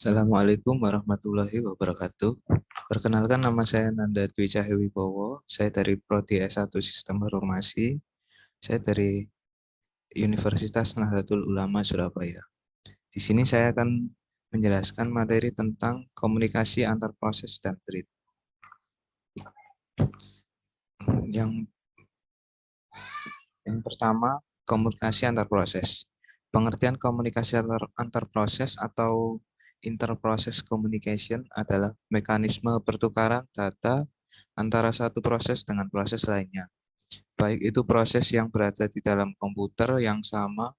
Assalamualaikum warahmatullahi wabarakatuh. Perkenalkan, nama saya Nanda Dwi Cahyowibowo. Saya dari Prodi S1 Sistem Informasi. Saya dari Universitas Nahdlatul Ulama Surabaya. Di sini saya akan menjelaskan materi tentang komunikasi antar proses dan grid. Yang pertama, komunikasi antar proses. Pengertian komunikasi antar proses atau interprocess communication adalah mekanisme pertukaran data antara satu proses dengan proses lainnya, baik itu proses yang berada di dalam komputer yang sama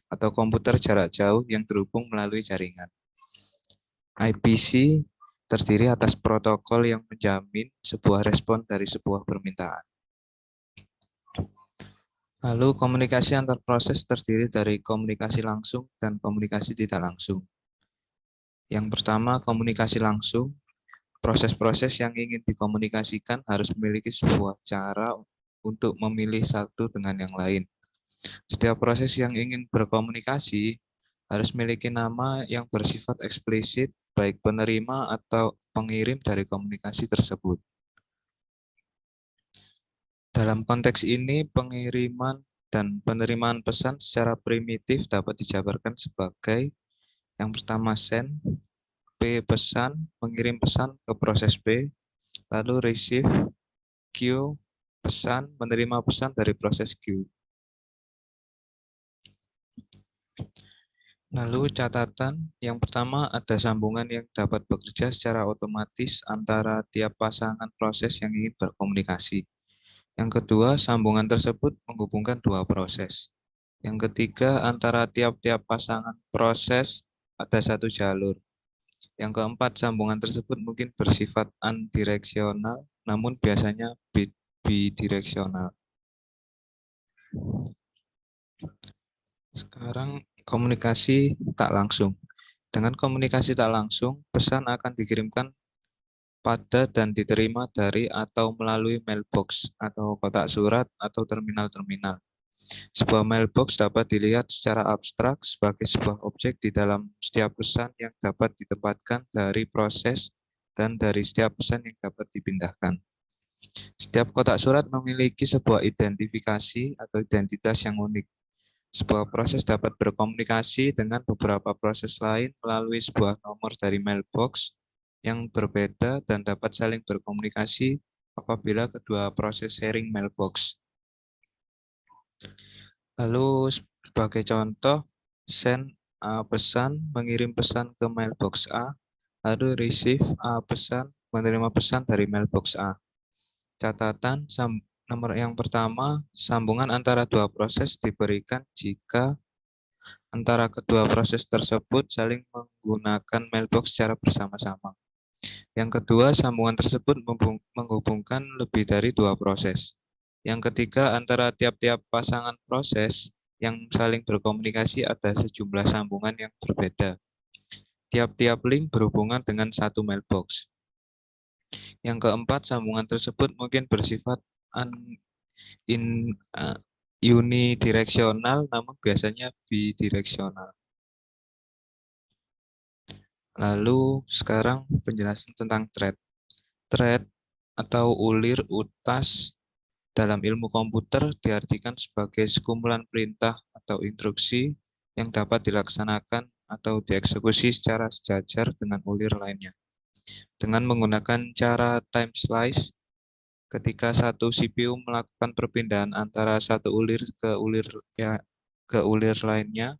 atau komputer jarak jauh yang terhubung melalui jaringan. IPC terdiri atas protokol yang menjamin sebuah respon dari sebuah permintaan. Lalu komunikasi antar proses terdiri dari komunikasi langsung dan komunikasi tidak langsung. Yang pertama, komunikasi langsung. Proses-proses yang ingin dikomunikasikan harus memiliki sebuah cara untuk memilih satu dengan yang lain. Setiap proses yang ingin berkomunikasi harus memiliki nama yang bersifat eksplisit, baik penerima atau pengirim dari komunikasi tersebut. Dalam konteks ini, pengiriman dan penerimaan pesan secara primitif dapat dijabarkan sebagai yang pertama send, P pesan, mengirim pesan ke proses P, lalu receive, Q pesan, menerima pesan dari proses Q. Lalu catatan, yang pertama ada sambungan yang dapat bekerja secara otomatis antara tiap pasangan proses yang ingin berkomunikasi. Yang kedua, sambungan tersebut menghubungkan dua proses. Yang ketiga, antara tiap-tiap pasangan proses ada satu jalur. Yang keempat, sambungan tersebut mungkin bersifat unidireksional, namun biasanya bidireksional. Sekarang komunikasi tak langsung. Dengan komunikasi tak langsung, pesan akan dikirimkan pada dan diterima dari atau melalui mailbox atau kotak surat atau terminal-terminal. Sebuah mailbox dapat dilihat secara abstrak sebagai sebuah objek di dalam setiap pesan yang dapat ditempatkan dari proses dan dari setiap pesan yang dapat dipindahkan. Setiap kotak surat memiliki sebuah identifikasi atau identitas yang unik. Sebuah proses dapat berkomunikasi dengan beberapa proses lain melalui sebuah nomor dari mailbox yang berbeda dan dapat saling berkomunikasi apabila kedua proses sharing mailbox. Lalu sebagai contoh, send A pesan, mengirim pesan ke mailbox A, lalu receive A pesan, menerima pesan dari mailbox A. Catatan, nomor yang pertama, sambungan antara dua proses diberikan jika antara kedua proses tersebut saling menggunakan mailbox secara bersama-sama. Yang kedua, sambungan tersebut menghubungkan lebih dari dua proses. Yang ketiga, antara tiap-tiap pasangan proses yang saling berkomunikasi ada sejumlah sambungan yang berbeda. Tiap-tiap link berhubungan dengan satu mailbox. Yang keempat, sambungan tersebut mungkin bersifat unidireksional, namun biasanya bidireksional. Lalu sekarang penjelasan tentang thread. Thread atau ulir utas dalam ilmu komputer diartikan sebagai sekumpulan perintah atau instruksi yang dapat dilaksanakan atau dieksekusi secara sejajar dengan ulir lainnya. Dengan menggunakan cara time slice, ketika satu CPU melakukan perpindahan antara satu ulir ke ulir lainnya,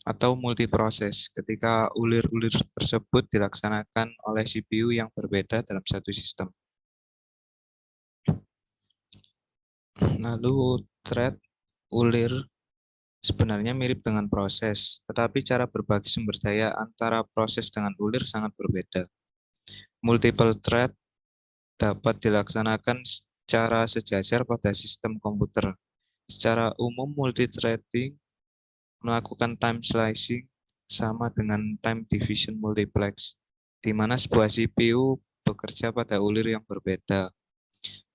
atau multiproses ketika ulir-ulir tersebut dilaksanakan oleh CPU yang berbeda dalam satu sistem. Lalu thread, ulir, sebenarnya mirip dengan proses, tetapi cara berbagi sumber daya antara proses dengan ulir sangat berbeda. Multiple thread dapat dilaksanakan secara sejajar pada sistem komputer. Secara umum, multithreading melakukan time slicing sama dengan time division multiplex, di mana sebuah CPU bekerja pada ulir yang berbeda,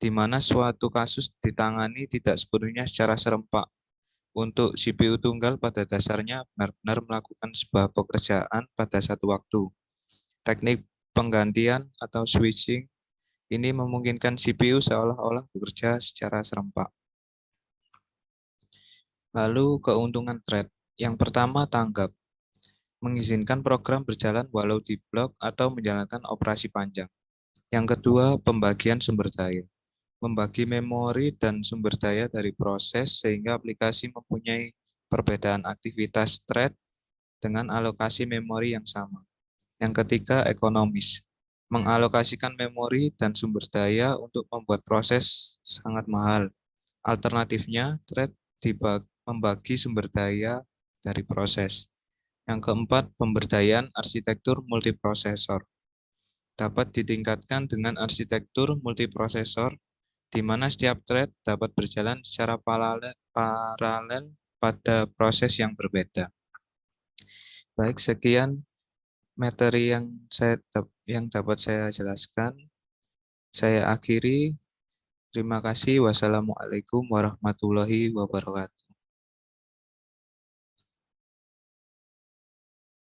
di mana suatu kasus ditangani tidak sepenuhnya secara serempak. Untuk CPU tunggal pada dasarnya benar-benar melakukan sebuah pekerjaan pada satu waktu. Teknik penggantian atau switching ini memungkinkan CPU seolah-olah bekerja secara serempak. Lalu keuntungan thread. Yang pertama, tanggap. Mengizinkan program berjalan walau di blok atau menjalankan operasi panjang. Yang kedua, pembagian sumber daya. Membagi memori dan sumber daya dari proses sehingga aplikasi mempunyai perbedaan aktivitas thread dengan alokasi memori yang sama. Yang ketiga, ekonomis. Mengalokasikan memori dan sumber daya untuk membuat proses sangat mahal. Alternatifnya, thread membagi sumber daya dari proses. Yang keempat, pemberdayaan arsitektur multiprosesor. Dapat ditingkatkan dengan arsitektur multiprosesor di mana setiap thread dapat berjalan secara paralel pada proses yang berbeda. Baik, sekian materi yang dapat saya jelaskan. Saya akhiri. Terima kasih. Wassalamualaikum warahmatullahi wabarakatuh.